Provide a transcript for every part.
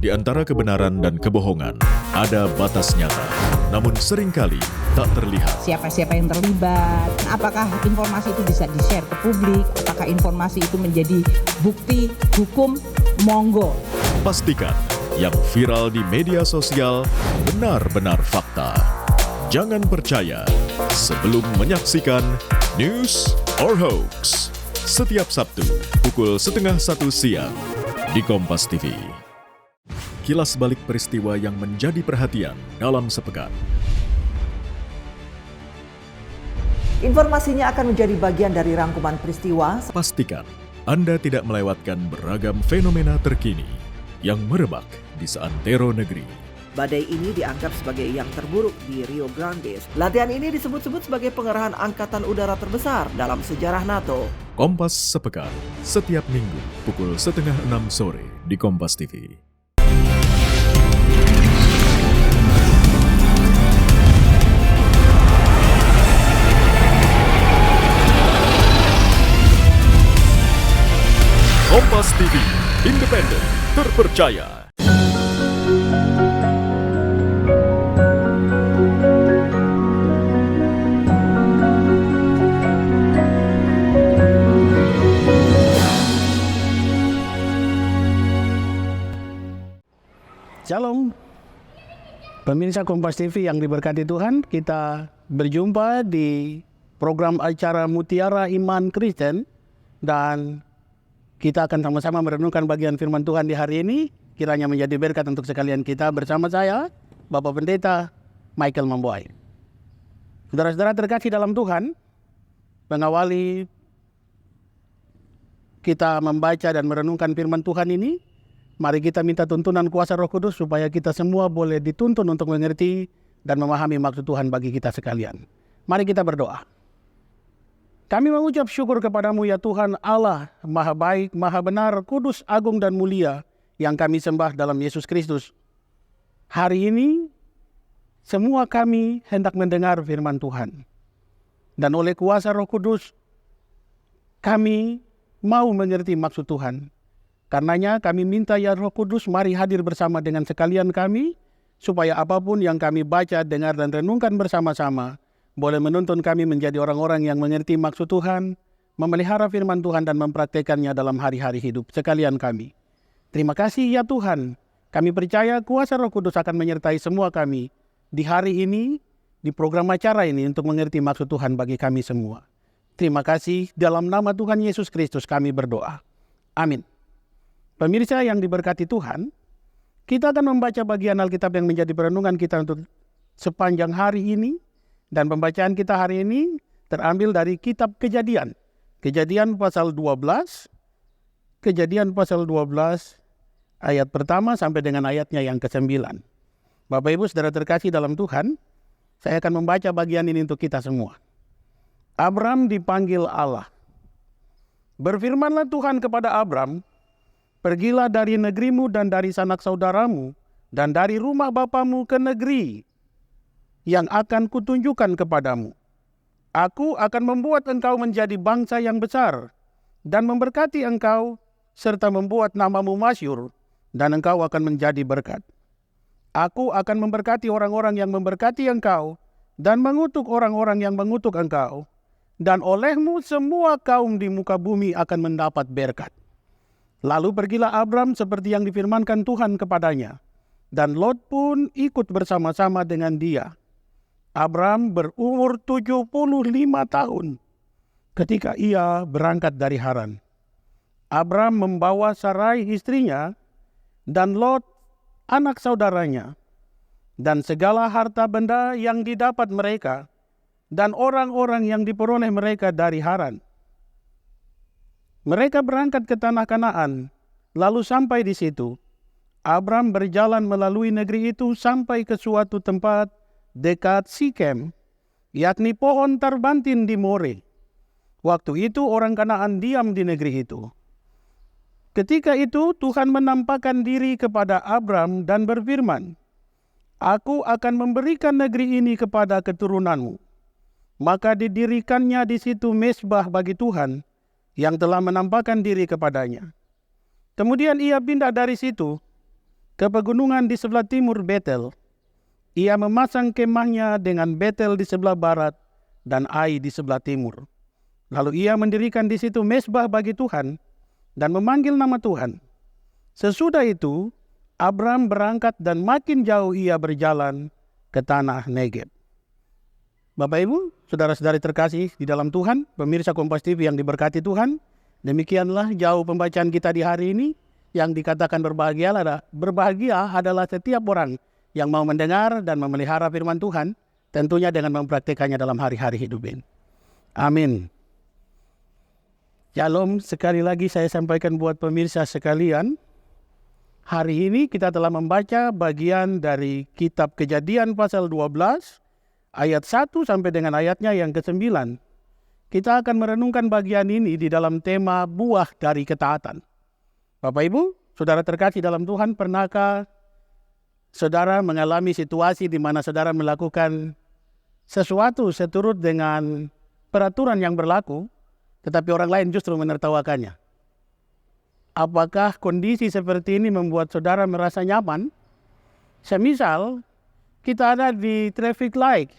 Di antara kebenaran dan kebohongan, ada batas nyata, namun seringkali tak terlihat. Siapa-siapa yang terlibat, apakah informasi itu bisa di-share ke publik, apakah informasi itu menjadi bukti hukum, monggo. Pastikan yang viral di media sosial benar-benar fakta. Jangan percaya sebelum menyaksikan News or Hoax. Setiap Sabtu, pukul 12:30 siang di Kompas TV. Kilas balik peristiwa yang menjadi perhatian dalam sepekan. Informasinya akan menjadi bagian dari rangkuman peristiwa. Pastikan Anda tidak melewatkan beragam fenomena terkini yang merebak di seantero negeri. Badai ini dianggap sebagai yang terburuk di Rio Grande. Latihan ini disebut-sebut sebagai pengerahan angkatan udara terbesar dalam sejarah NATO. Kompas Sepekan, setiap minggu pukul 5:30 sore di Kompas TV. Kompas TV, independen, terpercaya. Shalom, pemirsa Kompas TV yang diberkati Tuhan, kita berjumpa di program acara Mutiara Iman Kristen dan kita akan sama-sama merenungkan bagian firman Tuhan di hari ini. Kiranya menjadi berkat untuk sekalian kita bersama saya, Bapak Pendeta Michael Mamboy. Saudara-saudara terkasih dalam Tuhan, mengawali kita membaca dan merenungkan firman Tuhan ini, mari kita minta tuntunan kuasa Roh Kudus supaya kita semua boleh dituntun untuk mengerti dan memahami maksud Tuhan bagi kita sekalian. Mari kita berdoa. Kami mengucap syukur kepadamu ya Tuhan Allah, Maha Baik, Maha Benar, Kudus, Agung dan Mulia yang kami sembah dalam Yesus Kristus. Hari ini, semua kami hendak mendengar firman Tuhan. Dan oleh kuasa Roh Kudus, kami mau mengerti maksud Tuhan. Karenanya kami minta ya Roh Kudus, mari hadir bersama dengan sekalian kami, supaya apapun yang kami baca, dengar dan renungkan bersama-sama, boleh menuntun kami menjadi orang-orang yang mengerti maksud Tuhan, memelihara firman Tuhan dan mempraktekannya dalam hari-hari hidup sekalian kami. Terima kasih ya Tuhan, kami percaya kuasa Roh Kudus akan menyertai semua kami di hari ini, di program acara ini untuk mengerti maksud Tuhan bagi kami semua. Terima kasih, dalam nama Tuhan Yesus Kristus kami berdoa. Amin. Pemirsa yang diberkati Tuhan, kita akan membaca bagian Alkitab yang menjadi perenungan kita untuk sepanjang hari ini. Dan pembacaan kita hari ini terambil dari kitab Kejadian. Kejadian pasal 12. Kejadian pasal 12 ayat pertama sampai dengan ayatnya yang ke-9. Bapak Ibu saudara terkasih dalam Tuhan, saya akan membaca bagian ini untuk kita semua. Abram dipanggil Allah. Berfirmanlah Tuhan kepada Abram, pergilah dari negerimu dan dari sanak saudaramu dan dari rumah bapamu ke negeri yang akan kutunjukkan kepadamu. Aku akan membuat engkau menjadi bangsa yang besar dan memberkati engkau serta membuat namamu masyhur dan engkau akan menjadi berkat. Aku akan memberkati orang-orang yang memberkati engkau dan mengutuk orang-orang yang mengutuk engkau, dan olehmu semua kaum di muka bumi akan mendapat berkat. Lalu pergilah Abram seperti yang difirmankan Tuhan kepadanya, dan Lot pun ikut bersama-sama dengan dia. Abram berumur 75 tahun ketika ia berangkat dari Haran. Abram membawa Sarai istrinya dan Lot anak saudaranya dan segala harta benda yang didapat mereka dan orang-orang yang diperoleh mereka dari Haran. Mereka berangkat ke tanah Kanaan, lalu sampai di situ. Abram berjalan melalui negeri itu sampai ke suatu tempat dekat Sikem, yakni pohon tarbantin di More. Waktu itu orang Kanaan diam di negeri itu. Ketika itu Tuhan menampakkan diri kepada Abram dan berfirman, Aku akan memberikan negeri ini kepada keturunanmu. Maka didirikannya di situ mezbah bagi Tuhan yang telah menampakkan diri kepadanya. Kemudian ia pindah dari situ ke pegunungan di sebelah timur Betel. Ia memasang kemahnya dengan Betel di sebelah barat dan Ai di sebelah timur. Lalu ia mendirikan di situ mezbah bagi Tuhan dan memanggil nama Tuhan. Sesudah itu, Abram berangkat dan makin jauh ia berjalan ke tanah Negeb. Bapak Ibu, saudara-saudari terkasih di dalam Tuhan, pemirsa Kompas TV yang diberkati Tuhan, demikianlah jauh pembacaan kita di hari ini yang dikatakan berbahagia adalah setiap orang yang mau mendengar dan memelihara firman Tuhan, tentunya dengan mempraktikannya dalam hari-hari hidup ini. Amin. Shalom, sekali lagi saya sampaikan buat pemirsa sekalian. Hari ini kita telah membaca bagian dari kitab Kejadian pasal 12, ayat 1 sampai dengan ayatnya yang ke-9. Kita akan merenungkan bagian ini di dalam tema buah dari ketaatan. Bapak Ibu, saudara terkasih dalam Tuhan, pernahkah saudara mengalami situasi di mana saudara melakukan sesuatu seturut dengan peraturan yang berlaku, tetapi orang lain justru menertawakannya? Apakah kondisi seperti ini membuat saudara merasa nyaman? Semisal kita ada di traffic light.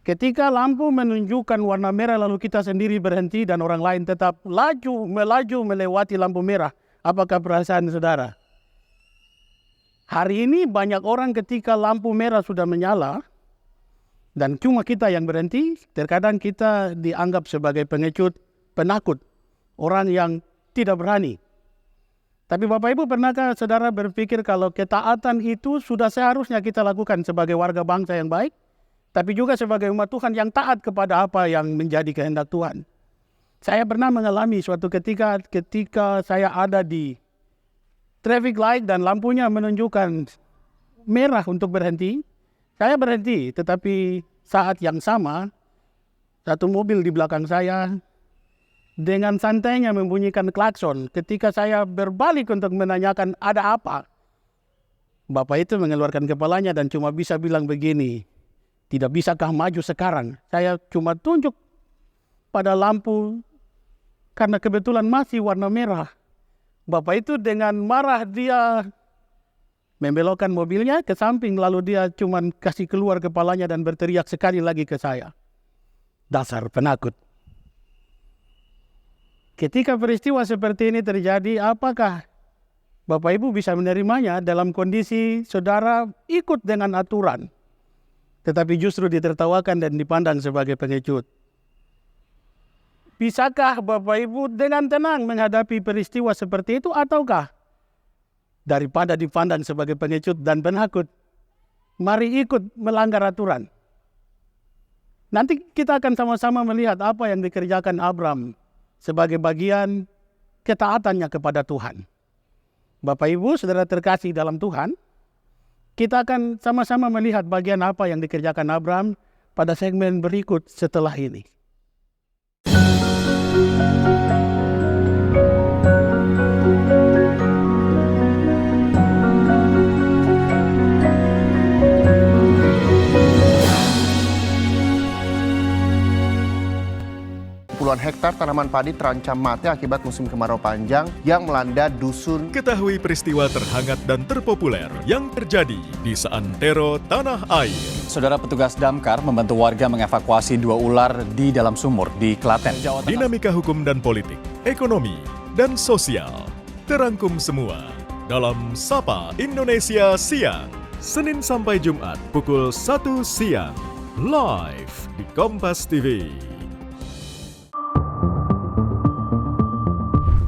Ketika lampu menunjukkan warna merah lalu kita sendiri berhenti dan orang lain tetap melaju melewati lampu merah. Apakah perasaan saudara? Hari ini banyak orang ketika lampu merah sudah menyala dan cuma kita yang berhenti, terkadang kita dianggap sebagai pengecut, penakut, orang yang tidak berani. Tapi Bapak Ibu, pernahkah saudara berpikir kalau ketaatan itu sudah seharusnya kita lakukan sebagai warga bangsa yang baik, tapi juga sebagai umat Tuhan yang taat kepada apa yang menjadi kehendak Tuhan? Saya pernah mengalami suatu ketika saya ada di traffic light dan lampunya menunjukkan merah untuk berhenti. Saya berhenti, tetapi saat yang sama, satu mobil di belakang saya dengan santainya membunyikan klakson. Ketika saya berbalik untuk menanyakan ada apa, bapak itu mengeluarkan kepalanya dan cuma bisa bilang begini, tidak bisakah maju sekarang? Saya cuma tunjuk pada lampu karena kebetulan masih warna merah. Bapak itu dengan marah dia membelokkan mobilnya ke samping, lalu dia cuma kasih keluar kepalanya dan berteriak sekali lagi ke saya, dasar penakut. Ketika peristiwa seperti ini terjadi, apakah Bapak Ibu bisa menerimanya dalam kondisi saudara ikut dengan aturan, tetapi justru ditertawakan dan dipandang sebagai pengecut? Bisakah Bapak Ibu dengan tenang menghadapi peristiwa seperti itu, ataukah daripada dipandang sebagai pengecut dan penakut, mari ikut melanggar aturan? Nanti kita akan sama-sama melihat apa yang dikerjakan Abram sebagai bagian ketaatannya kepada Tuhan. Bapak Ibu, saudara terkasih dalam Tuhan, kita akan sama-sama melihat bagian apa yang dikerjakan Abram pada segmen berikut setelah ini. Puluhan hektar tanaman padi terancam mati akibat musim kemarau panjang yang melanda dusun. Ketahui peristiwa terhangat dan terpopuler yang terjadi di seantero tanah air. Saudara, petugas damkar membantu warga mengevakuasi 2 ular di dalam sumur di Klaten, Jawa Tengah. Dinamika hukum dan politik, ekonomi, dan sosial terangkum semua dalam Sapa Indonesia Siang. Senin sampai Jumat pukul 1 siang. Live di Kompas TV.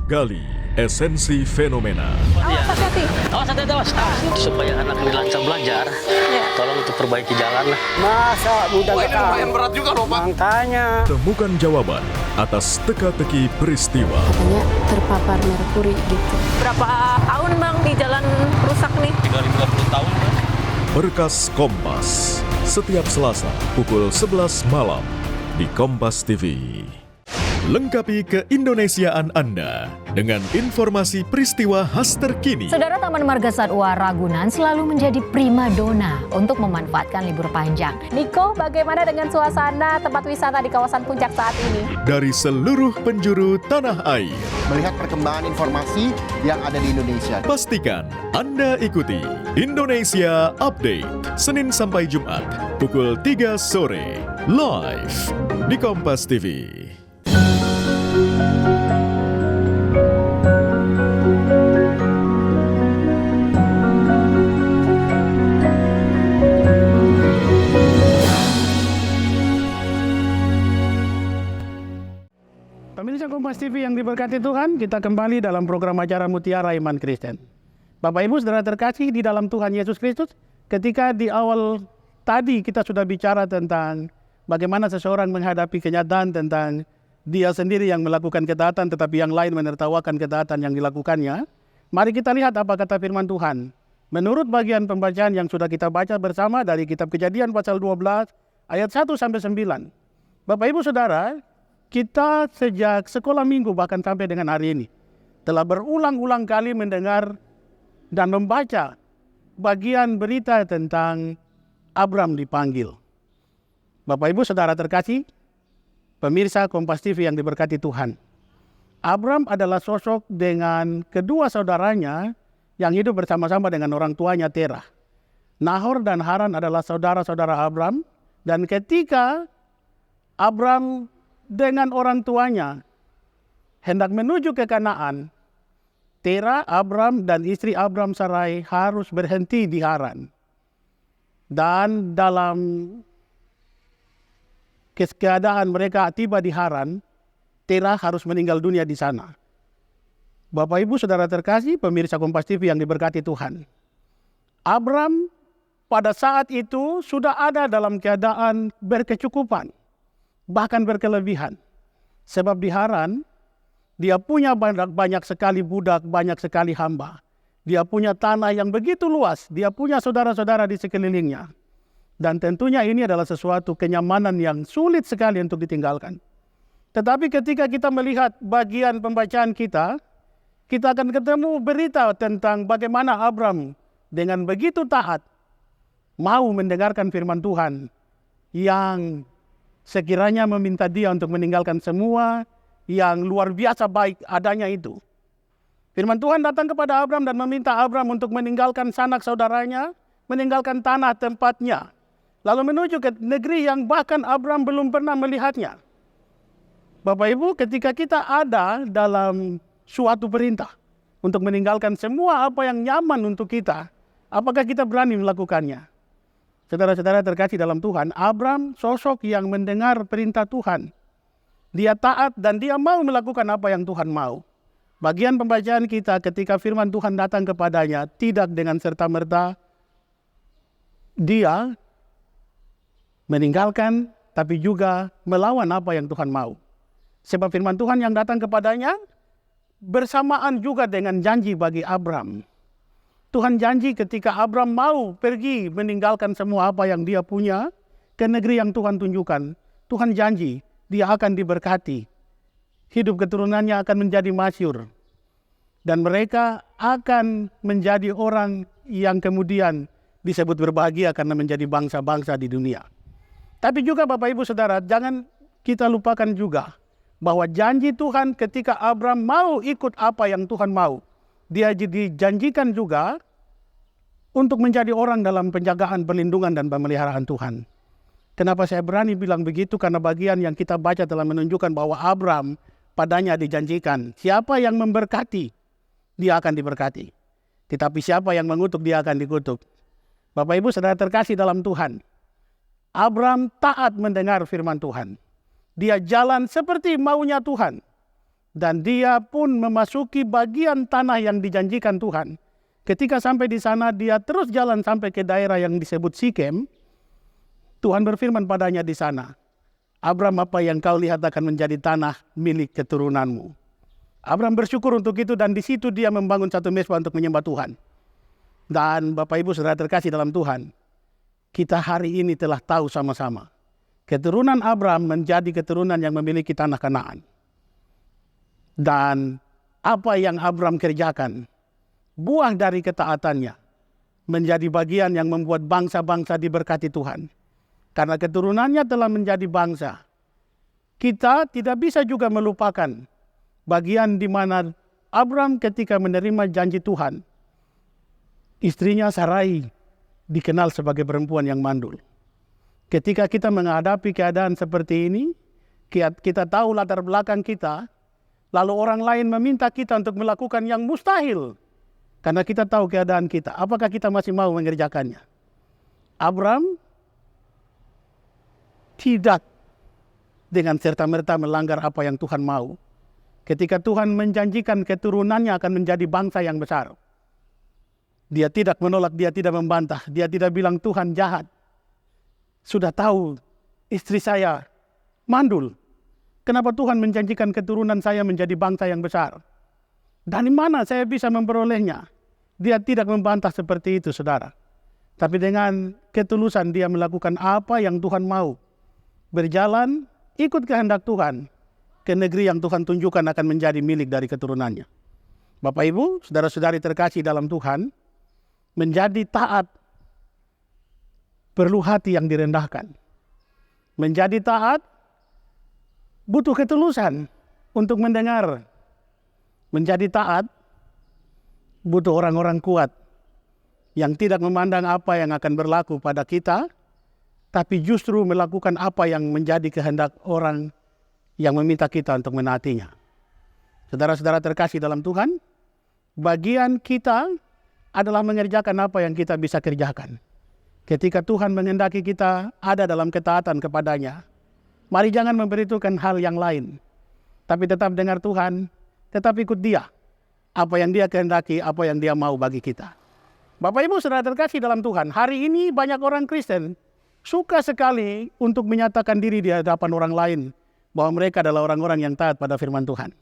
Gali esensi fenomena. Awas hati-hati, awas. Supaya anak ini lancar belajar, tolong untuk perbaiki jalan lah. Masa udah lumayan berat juga loh Pak. Makanya. Temukan jawaban atas teka-teki peristiwa. Katanya terpapar merkuri gitu. Berapa tahun Bang di jalan rusak nih? 350 tahun. Berkas Kompas, setiap Selasa pukul 11 malam di Kompas TV. Lengkapi keindonesiaan Anda dengan informasi peristiwa khas terkini. Saudara, Taman Marga Satwa Ragunan selalu menjadi primadona untuk memanfaatkan libur panjang. Niko, bagaimana dengan suasana tempat wisata di kawasan Puncak saat ini? Dari seluruh penjuru tanah air. Melihat perkembangan informasi yang ada di Indonesia. Pastikan Anda ikuti Indonesia Update, Senin sampai Jumat, pukul 3 sore, live di Kompas TV. Pemirsa Kompas TV yang diberkati Tuhan, kita kembali dalam program acara Mutiara Iman Kristen. Bapak Ibu saudara terkasih di dalam Tuhan Yesus Kristus, ketika di awal tadi kita sudah bicara tentang bagaimana seseorang menghadapi kenyataan tentang dia sendiri yang melakukan ketaatan tetapi yang lain menertawakan ketaatan yang dilakukannya. Mari kita lihat apa kata firman Tuhan. Menurut bagian pembacaan yang sudah kita baca bersama dari kitab Kejadian pasal 12 ayat 1 sampai 9. Bapak Ibu Saudara, kita sejak sekolah minggu bahkan sampai dengan hari ini telah berulang-ulang kali mendengar dan membaca bagian berita tentang Abram dipanggil. Bapak Ibu Saudara terkasih, pemirsa Kompas TV yang diberkati Tuhan. Abram adalah sosok dengan kedua saudaranya yang hidup bersama-sama dengan orang tuanya Terah. Nahor dan Haran adalah saudara-saudara Abram, dan ketika Abram dengan orang tuanya hendak menuju ke Kanaan, Terah, Abram, dan istri Abram Sarai harus berhenti di Haran. Dan dalam keadaan mereka tiba di Haran, Terah harus meninggal dunia di sana. Bapak Ibu Saudara terkasih, pemirsa Kompas TV yang diberkati Tuhan. Abram pada saat itu sudah ada dalam keadaan berkecukupan, bahkan berkelebihan. Sebab di Haran, dia punya banyak sekali budak, banyak sekali hamba. Dia punya tanah yang begitu luas, dia punya saudara-saudara di sekelilingnya. Dan tentunya ini adalah sesuatu kenyamanan yang sulit sekali untuk ditinggalkan. Tetapi ketika kita melihat bagian pembacaan kita akan ketemu berita tentang bagaimana Abram dengan begitu taat mau mendengarkan firman Tuhan yang sekiranya meminta dia untuk meninggalkan semua yang luar biasa baik adanya itu. Firman Tuhan datang kepada Abram dan meminta Abram untuk meninggalkan sanak saudaranya, meninggalkan tanah tempatnya, lalu menuju ke negeri yang bahkan Abram belum pernah melihatnya. Bapak Ibu, ketika kita ada dalam suatu perintah untuk meninggalkan semua apa yang nyaman untuk kita, apakah kita berani melakukannya? Saudara-saudara terkasih dalam Tuhan, Abram sosok yang mendengar perintah Tuhan. Dia taat dan dia mau melakukan apa yang Tuhan mau. Bagian pembacaan kita ketika firman Tuhan datang kepadanya, tidak dengan serta-merta dia meninggalkan, tapi juga melawan apa yang Tuhan mau. Sebab firman Tuhan yang datang kepadanya bersamaan juga dengan janji bagi Abram. Tuhan janji ketika Abram mau pergi meninggalkan semua apa yang dia punya ke negeri yang Tuhan tunjukkan. Tuhan janji dia akan diberkati. Hidup keturunannya akan menjadi masyhur. Dan mereka akan menjadi orang yang kemudian disebut berbahagia karena menjadi bangsa-bangsa di dunia. Tapi juga Bapak Ibu Saudara, jangan kita lupakan juga bahwa janji Tuhan ketika Abram mau ikut apa yang Tuhan mau, dia dijanjikan juga untuk menjadi orang dalam penjagaan, perlindungan, dan pemeliharaan Tuhan. Kenapa saya berani bilang begitu? Karena bagian yang kita baca telah menunjukkan bahwa Abram padanya dijanjikan, siapa yang memberkati, dia akan diberkati. Tetapi siapa yang mengutuk, dia akan dikutuk. Bapak Ibu Saudara terkasih dalam Tuhan, Abram taat mendengar firman Tuhan. Dia jalan seperti maunya Tuhan. Dan dia pun memasuki bagian tanah yang dijanjikan Tuhan. Ketika sampai di sana, dia terus jalan sampai ke daerah yang disebut Sikem. Tuhan berfirman padanya di sana, Abram, apa yang kau lihat akan menjadi tanah milik keturunanmu. Abram bersyukur untuk itu dan di situ dia membangun satu mezbah untuk menyembah Tuhan. Dan Bapak Ibu Saudara terkasih dalam Tuhan, kita hari ini telah tahu sama-sama. Keturunan Abram menjadi keturunan yang memiliki tanah Kanaan. Dan apa yang Abram kerjakan, buah dari ketaatannya, menjadi bagian yang membuat bangsa-bangsa diberkati Tuhan. Karena keturunannya telah menjadi bangsa. Kita tidak bisa juga melupakan bagian di mana Abram ketika menerima janji Tuhan, istrinya Sarai dikenal sebagai perempuan yang mandul. Ketika kita menghadapi keadaan seperti ini, kita tahu latar belakang kita, lalu orang lain meminta kita untuk melakukan yang mustahil. Karena kita tahu keadaan kita, apakah kita masih mau mengerjakannya? Abram tidak dengan serta-merta melanggar apa yang Tuhan mau. Ketika Tuhan menjanjikan keturunannya akan menjadi bangsa yang besar, dia tidak menolak, dia tidak membantah, dia tidak bilang Tuhan jahat. Sudah tahu istri saya mandul, kenapa Tuhan menjanjikan keturunan saya menjadi bangsa yang besar? Dari mana saya bisa memperolehnya? Dia tidak membantah seperti itu, saudara. Tapi dengan ketulusan dia melakukan apa yang Tuhan mau. Berjalan, ikut kehendak Tuhan ke negeri yang Tuhan tunjukkan akan menjadi milik dari keturunannya. Bapak Ibu, saudara-saudari terkasih dalam Tuhan, menjadi taat perlu hati yang direndahkan. Menjadi taat butuh ketulusan untuk mendengar. Menjadi taat butuh orang-orang kuat yang tidak memandang apa yang akan berlaku pada kita, tapi justru melakukan apa yang menjadi kehendak orang yang meminta kita untuk menaatinya. Saudara-saudara terkasih dalam Tuhan, bagian kita adalah mengerjakan apa yang kita bisa kerjakan. Ketika Tuhan menghendaki kita ada dalam ketaatan kepadanya, mari jangan memberitahukan hal yang lain, tapi tetap dengar Tuhan, tetap ikut Dia. Apa yang Dia kehendaki, apa yang Dia mau bagi kita. Bapak Ibu saudara terkasih dalam Tuhan, hari ini banyak orang Kristen suka sekali untuk menyatakan diri di hadapan orang lain bahwa mereka adalah orang-orang yang taat pada firman Tuhan.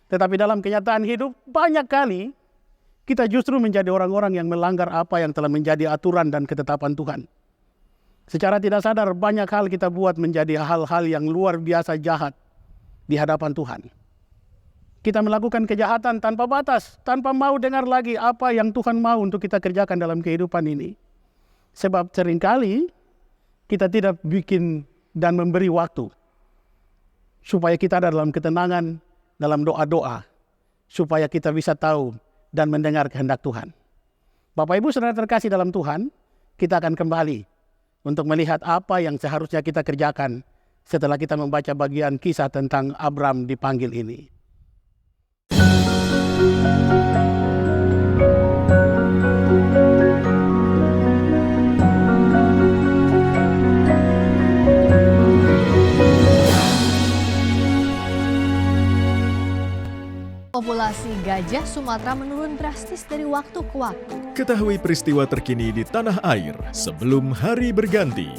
Tetapi dalam kenyataan hidup banyak kali kita justru menjadi orang-orang yang melanggar apa yang telah menjadi aturan dan ketetapan Tuhan. Secara tidak sadar banyak hal kita buat menjadi hal-hal yang luar biasa jahat di hadapan Tuhan. Kita melakukan kejahatan tanpa batas, tanpa mau dengar lagi apa yang Tuhan mau untuk kita kerjakan dalam kehidupan ini. Sebab seringkali kita tidak bikin dan memberi waktu supaya kita ada dalam ketenangan, dalam doa-doa, supaya kita bisa tahu dan mendengar kehendak Tuhan. Bapak Ibu saudara terkasih dalam Tuhan, kita akan kembali untuk melihat apa yang seharusnya kita kerjakan setelah kita membaca bagian kisah tentang Abram dipanggil ini. Populasi gajah Sumatera menurun drastis dari waktu ke waktu. Ketahui peristiwa terkini di tanah air sebelum hari berganti.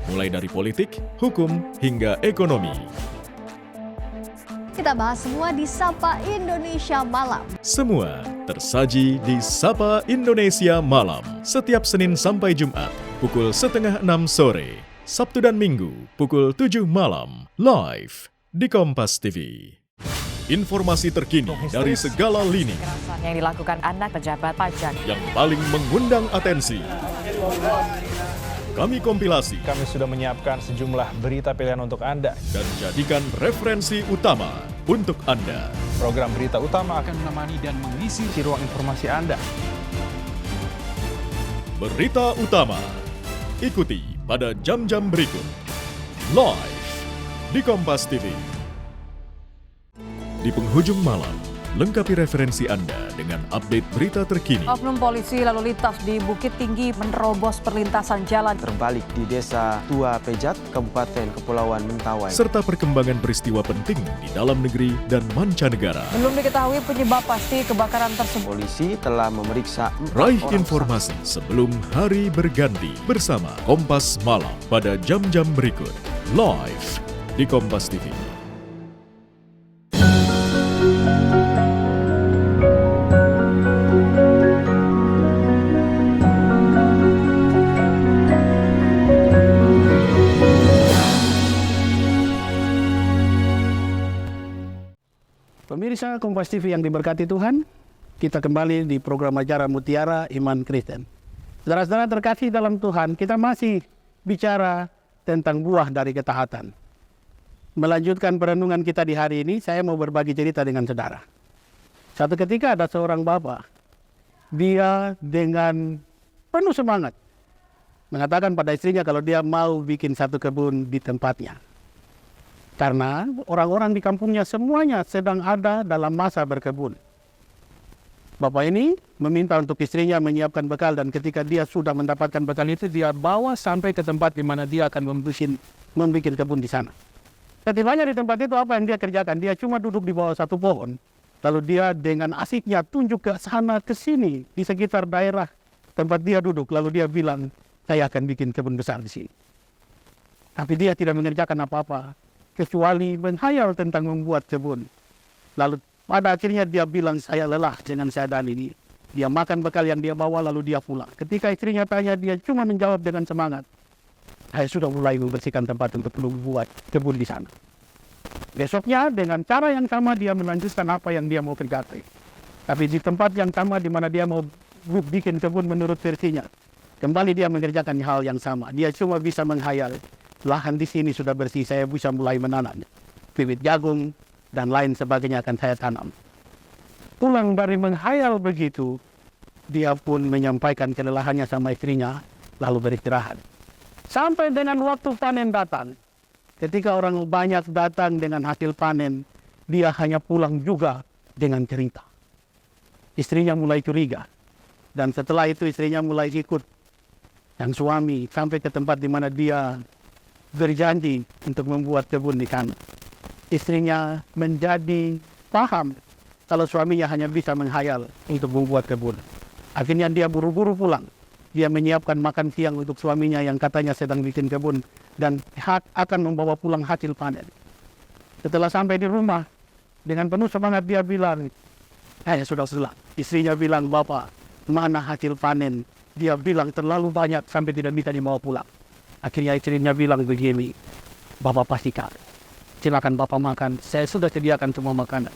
Mulai dari politik, hukum, hingga ekonomi. Kita bahas semua di Sapa Indonesia Malam. Semua tersaji di Sapa Indonesia Malam. Setiap Senin sampai Jumat, pukul 5:30 sore. Sabtu dan Minggu, pukul 7 malam. Live di Kompas TV. Informasi terkini dari segala lini kekerasan yang dilakukan anak pejabat pajak yang paling mengundang atensi. Kami kompilasi. Kami sudah menyiapkan sejumlah berita pilihan untuk Anda dan jadikan referensi utama untuk Anda. Program Berita Utama akan menemani dan mengisi ruang informasi Anda. Berita Utama. Ikuti pada jam-jam berikut. Live di Kompas TV. Di penghujung malam, lengkapi referensi Anda dengan update berita terkini. Oknum polisi lalu lintas di Bukit Tinggi menerobos perlintasan jalan. Terbalik di Desa Tua Pejat, Kabupaten Kepulauan Mentawai. Serta perkembangan peristiwa penting di dalam negeri dan mancanegara. Belum diketahui penyebab pasti kebakaran tersebut. Polisi telah memeriksa 4 Raih orang informasi sebelum hari berganti bersama Kompas Malam pada jam-jam berikut. Live di Kompas TV. Pemirsa Kompas TV yang diberkati Tuhan, kita kembali di program acara Mutiara Iman Kristen. Saudara-saudara terkasih dalam Tuhan, kita masih bicara tentang buah dari ketaatan. Melanjutkan perenungan kita di hari ini, saya mau berbagi cerita dengan saudara. Satu ketika ada seorang bapak, dia dengan penuh semangat mengatakan pada istrinya kalau dia mau bikin satu kebun di tempatnya. Karena orang-orang di kampungnya semuanya sedang ada dalam masa berkebun. Bapak ini meminta untuk istrinya menyiapkan bekal, dan ketika dia sudah mendapatkan bekal itu, dia bawa sampai ke tempat di mana dia akan membuat kebun di sana. Ketibanya di tempat itu, apa yang dia kerjakan? Dia cuma duduk di bawah satu pohon, lalu dia dengan asiknya tunjuk ke sana ke sini di sekitar daerah tempat dia duduk, lalu dia bilang, saya akan bikin kebun besar di sini. Tapi dia tidak mengerjakan apa-apa kecuali menghayal tentang membuat kebun. Lalu pada akhirnya dia bilang, saya lelah dengan keadaan ini. Dia makan bekal yang dia bawa, lalu dia pulang. Ketika istrinya tanya, dia cuma menjawab dengan semangat, saya sudah mulai membersihkan tempat untuk membuat kebun di sana. Besoknya dengan cara yang sama dia melanjutkan apa yang dia mau kerjakan. Tapi di tempat yang sama di mana dia mau bikin kebun menurut versinya, kembali dia mengerjakan hal yang sama. Dia cuma bisa menghayal, lahan di sini sudah bersih, saya bisa mulai menanam bibit jagung dan lain sebagainya akan saya tanam. Pulang dari menghayal begitu, dia pun menyampaikan kelelahannya sama istrinya, lalu beristirahat. Sampai dengan waktu panen datang, ketika orang banyak datang dengan hasil panen, dia hanya pulang juga dengan cerita. Istrinya mulai curiga, dan setelah itu istrinya mulai ikut yang suami sampai ke tempat di mana dia berjanji untuk membuat kebun di sana. Istrinya menjadi paham kalau suaminya hanya bisa menghayal untuk membuat kebun. Akhirnya dia buru-buru pulang. Dia menyiapkan makan siang untuk suaminya yang katanya sedang bikin kebun dan akan membawa pulang hasil panen. Setelah sampai di rumah, dengan penuh semangat dia bilang, sudah. Istrinya bilang, Bapak, mana hasil panen? Dia bilang terlalu banyak sampai tidak bisa dibawa pulang. Akhirnya istrinya bilang begini, Bapak pastikan, silakan Bapak makan, saya sudah sediakan semua makanan.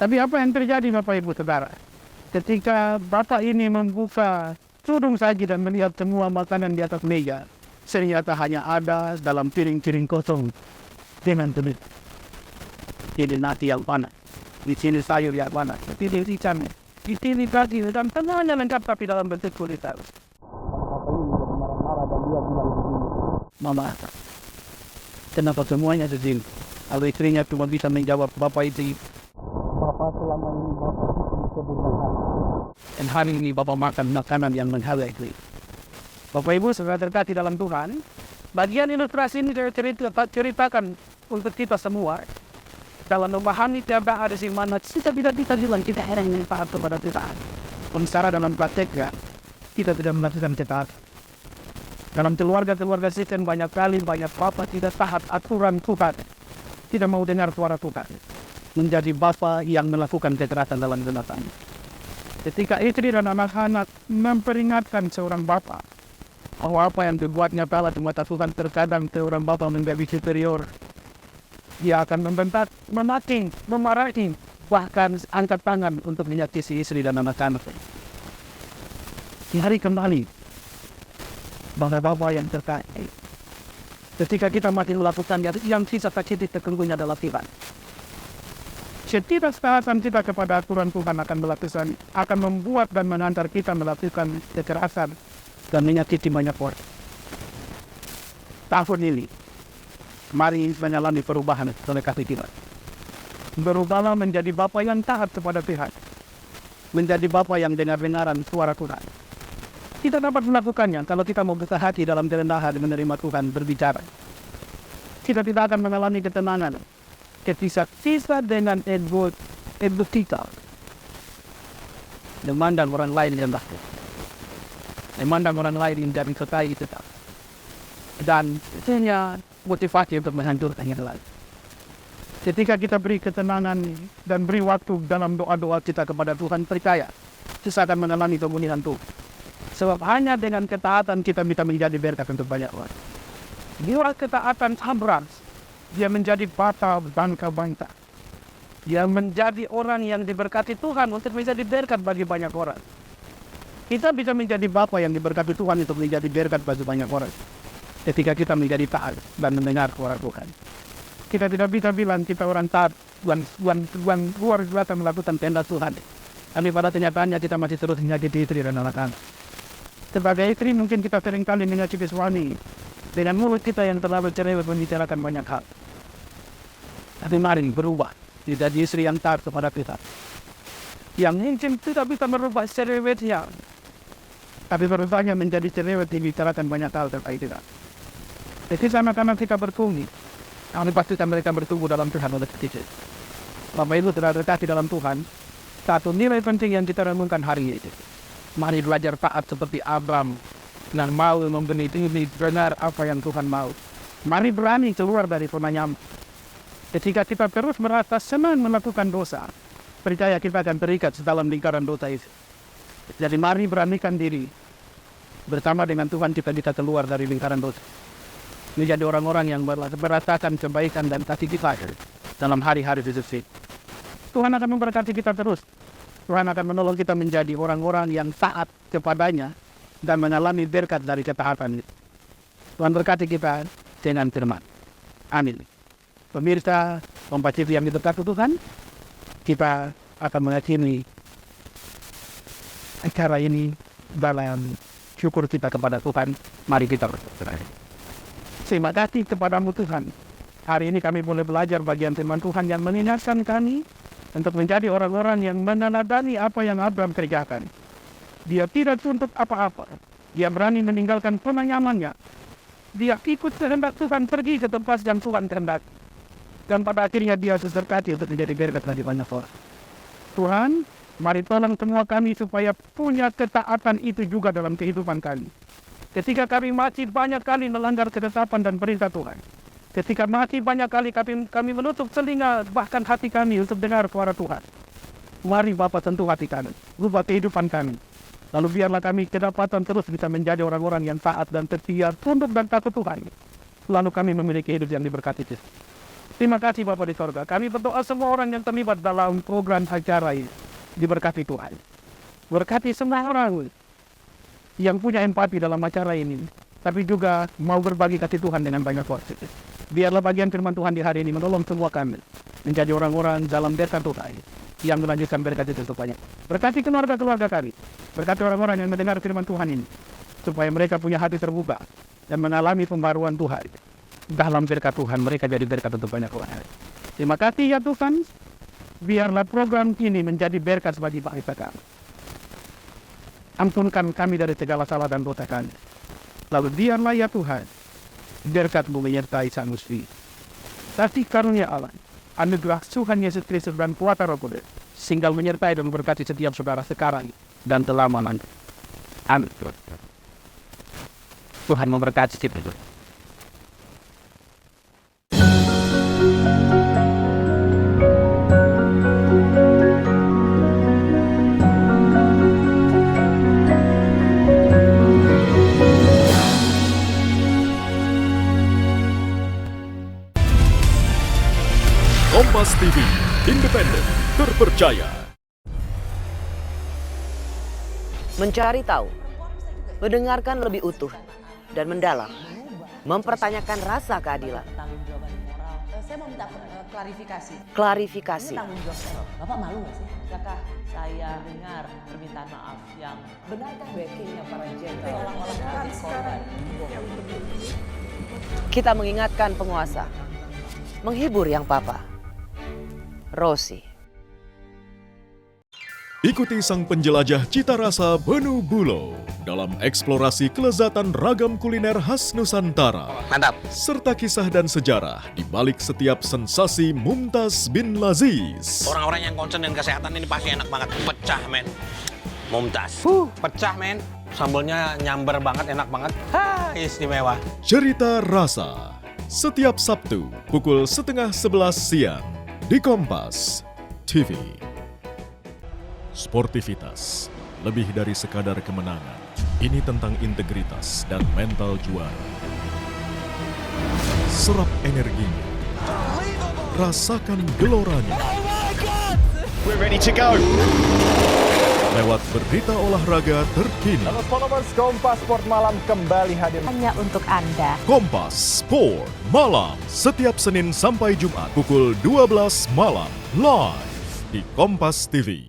Tapi apa yang terjadi Bapak Ibu Saudara? Ketika Bapak ini membuka tudung saji dan melihat semua makanan di atas meja, ternyata hanya ada dalam piring-piring kosong dengan telur. Ini nasi yang panas, di sini sayur yang panas, di sini ikan, di sini daging, dan semuanya lengkap tapi dalam bentuk kulit tahu. Bapak ini menjadi marah-marah dan dia bilang begini, Mama, kenapa semuanya begini? Lalu istrinya cuma bisa menjawab, Bapak itu, Bapak selama ini Bapak bikin kebun menghadap. Dan hari ini Bapak makan makanan yang menghadap itu. Bapak Ibu saudara terkasih dalam Tuhan, bagian ilustrasi ini saya ceritakan untuk kita semua. Dalam memahami tiada ada di mana kita tidak bisa bilang kita heran yang taat kepada Tuhan. Secara dalam prakteknya, kita tidak melakukan ketaatan. Dalam keluarga sistem banyak bapak tidak taat aturan Tuhan, tidak mau dengar suara Tuhan, menjadi bapak yang melakukan kekerasan dalam rumah tangga. Ketika istri dan anak-anak memperingatkan seorang bapak bahwa apa yang dibuatnya salah di mata Tuhan, terkadang seorang bapak menjadi superior, dia akan membentak, memaki, memarahi, bahkan angkat tangan untuk menyakiti istri dan anak-anak. Di hari kembali, bapak-bapak yang terkait, ketika kita masih melakukan yang sisa sakit sesungguhnya adalah Tuhan. Ketidaksetaatan kita kepada aturan Tuhan akan membuat dan mengantar kita melakukan kekerasan dan menyakiti banyak orang. Tahun ini, mari mengalami perubahan oleh kasih Tuhan. Berubahlah menjadi bapa yang taat kepada Tuhan, menjadi bapa yang dengar-dengaran suara Tuhan. Kita dapat melakukannya kalau kita mau besar hati dalam kerendahan menerima Tuhan berbicara. Kita tidak akan mengalami ketenangan ketika sisa dengan ego kita memandang orang lain yang baik, memandang orang lain yang dari setai kita, dan hanya motivasi untuk menghancurkan yang lain. Ketika kita beri ketenangan dan beri waktu dalam doa-doa kita kepada Tuhan, percaya kita akan mengalami kemuliaan Tuhan. Sebab hanya dengan ketaatan kita bisa menjadi berkat untuk banyak orang. Bila ketaatan sabran, dia menjadi bata bangsa-bangsa. yang menjadi orang yang diberkati Tuhan untuk bisa diberkat bagi banyak orang. Kita bisa menjadi bapa yang diberkati Tuhan untuk menjadi berkat bagi banyak orang ketika kita menjadi taat dan mendengar suara Tuhan. Kita tidak bisa bilang kita orang taat Tuhan luar biasa melakukan tenda Tuhan, tapi pada kenyataannya kita masih terus menyakiti istri dan anak-anak. Sebagai istri mungkin kita seringkali menyakiti suami dengan mulut kita yang terlalu cerewet membicarakan banyak hal. Tapi mari berubah, tidak jadi istri yang taat kepada kita, yang mungkin tidak bisa merubah cerewetnya, tapi berubahnya menjadi cerewet dibicarakan banyak hal terkait kita. Jadi sama-sama kita bertumbuh, kami pastikan mereka bertumbuh dalam Tuhan oleh kecil. Bapak Ibu telah terkasih dalam Tuhan, satu nilai penting yang kita renungkan hari ini. Mari belajar taat seperti Abraham dan mau membenihkan benar apa yang Tuhan mau. Mari berani keluar dari zona nyaman. Ketika kita terus merasa senang melakukan dosa, percaya kita akan terikat dalam lingkaran dosa itu. Jadi mari beranikan diri bersama dengan Tuhan kita bisa keluar dari lingkaran dosa. Menjadi orang-orang yang merasakan kebaikan dan kasih kita dalam hari-hari hidup. Tuhan akan memberkati kita terus. Tuhan akan menolong kita menjadi orang-orang yang taat kepadanya dan mengalami berkat dari ketaatan. Tuhan berkati kita dengan firman. Amin. Pemirsa Kompas TV yang diberkati Tuhan, kita akan mengakhiri acara ini dalam syukur kita kepada Tuhan. Mari kita berdoa. Terima kasih kepadamu Tuhan. Hari ini kami boleh belajar bagian firman Tuhan yang mengingatkan kami untuk menjadi orang-orang yang meneladani apa yang Abraham kerjakan. Dia tidak tuntut apa-apa. Dia berani meninggalkan zona nyamannya. Dia ikut kehendak Tuhan, pergi ke tempat yang Tuhan kehendaki. Dan pada akhirnya dia terberkati untuk menjadi berkat bagi banyak orang. Tuhan, mari tolong semua kami supaya punya ketaatan itu juga dalam kehidupan kami. Ketika kami masih banyak kali melanggar ketetapan dan perintah Tuhan. Ketika masih banyak kali kami menutup telinga bahkan hati kami untuk dengar suara Tuhan. Mari Bapa sentuh hati kami, ubah kehidupan kami. Lalu biarlah kami kedapatan terus bisa menjadi orang-orang yang taat dan setia, tunduk dan takut Tuhan. Lalu kami memiliki hidup yang diberkati. Terima kasih Bapa di sorga. Kami berdoa semua orang yang terlibat dalam program acara ini diberkati Tuhan. Berkati semua orang yang punya empati dalam acara ini, tapi juga mau berbagi kasih Tuhan dengan banyak orang. Biarlah bagian firman Tuhan di hari ini menolong semua kami menjadi orang-orang dalam berkat Tuhan yang melanjutkan berkat itu semuanya. Berkati keluarga-keluarga kami, berkati orang-orang yang mendengar firman Tuhan ini, supaya mereka punya hati terbuka dan mengalami pembaruan Tuhan. Dalam berkat Tuhan mereka jadi berkat untuk banyak orang. Terima kasih ya Tuhan. Biarlah program ini menjadi berkat bagi bangsa kami. Ampunkan kami dari segala salah dan dosa kami. Lalu biarlah ya Tuhan, berkat-Mu menyertai sang muslim. Kasih karunia Allah, anugerah Tuhan Yesus Kristus dan kuasa Roh Kudus, sehingga menyertai dan memberkati setiap saudara sekarang dan selama-lamanya. Amin. Tuhan memberkati kita. Kompas TV, independen, terpercaya. Mencari tahu, mendengarkan lebih utuh dan mendalam, mempertanyakan rasa keadilan. Saya mau minta klarifikasi. Klarifikasi. Ini tanggung jawab. Bapak malu nggak sih? Apakah saya dengar permintaan maaf yang benarkah backingnya para jenderal orang-orang korban? Kita mengingatkan penguasa, menghibur yang papa. Rosi. Ikuti sang penjelajah cita rasa Benu Bulo dalam eksplorasi kelezatan ragam kuliner khas Nusantara. Mantap. Serta kisah dan sejarah di balik setiap sensasi Mumtaz bin Laziz. Orang-orang yang concern dengan kesehatan ini pasti enak banget. Pecah, men. Mumtaz. Pecah, men. Sambalnya nyamber banget, enak banget. Istimewa. Cerita Rasa. Setiap Sabtu pukul 10:30 siang di Kompas TV. Sportivitas, lebih dari sekadar kemenangan. Ini tentang integritas dan mental juara. Serap energinya. Rasakan geloranya. We're ready to go. Lewat berita olahraga terkini. Followers Kompas Sport Malam kembali hadir hanya untuk Anda. Kompas Sport Malam setiap Senin sampai Jumat pukul 12 malam live di Kompas TV.